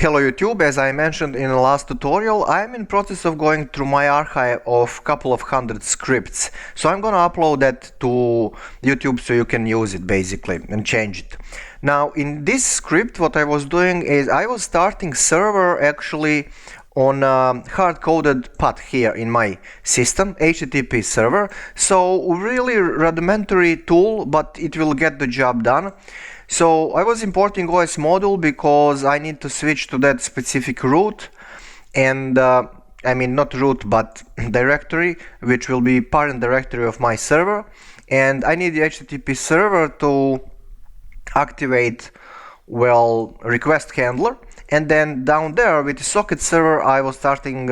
Hello YouTube, as I mentioned in the last tutorial, I'm in process of going through my archive of couple of hundred scripts. So I'm gonna upload that to YouTube so you can use it basically and change it. Now in this script what I was doing is I was starting server actually on a hard-coded path here in my system, HTTP server. So really rudimentary tool, but it will get the job done. So I was importing OS module because I need to switch to that specific root and I mean not root but directory, which will be parent directory of my server, and I need the HTTP server to activate request handler, and then down there with the socket server I was starting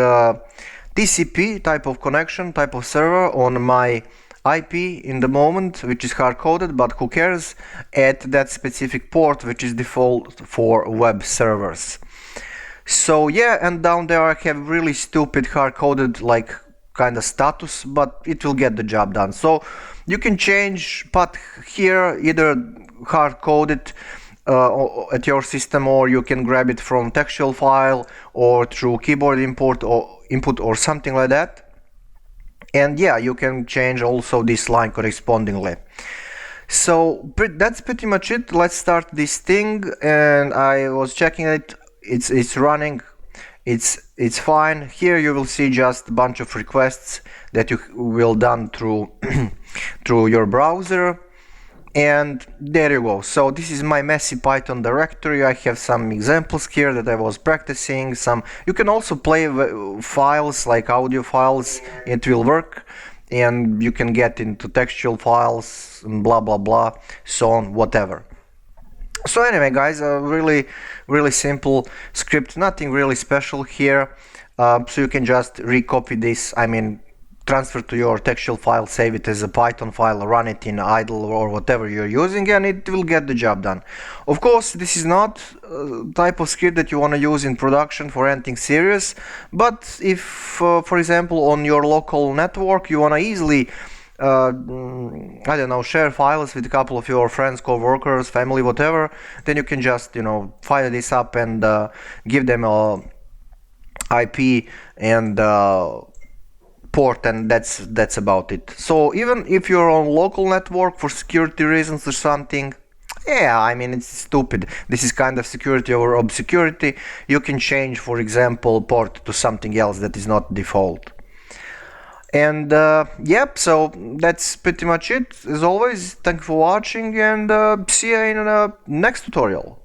TCP type of connection, type of server on my IP in the moment, which is hard-coded, but who cares, at that specific port which is default for web servers. So yeah, and down there I have really stupid hard-coded like kind of status, but it will get the job done. So you can change path here, either hard-coded at your system, or you can grab it from textual file or through keyboard input or something like that. And yeah, you can change also this line correspondingly. So that's pretty much it. Let's start this thing, and I was checking it. It's running. It's fine. Here you will see just a bunch of requests that you will done through through your browser. And there you go. So this is my messy Python directory. I have some examples here that I was practicing. You can also play files like audio files. It will work, and you can get into textual files and blah blah blah, so on, whatever. So anyway guys, a really simple script, nothing really special here. So you can just recopy this, I mean transfer to your textual file, save it as a Python file, run it in idle or whatever you're using, and it will get the job done. Of course, this is not a type of script that you want to use in production for anything serious, but if, for example, on your local network you want to easily I don't know, share files with a couple of your friends, co-workers, family, whatever, then you can just, fire this up and give them a IP and port, and that's about it. So even if you're on local network for security reasons or something, yeah, I mean it's stupid. This is kind of security over obscurity. You can change, for example, port to something else that is not default. And yep, so that's pretty much it. As always, thank you for watching, and see you in the next tutorial.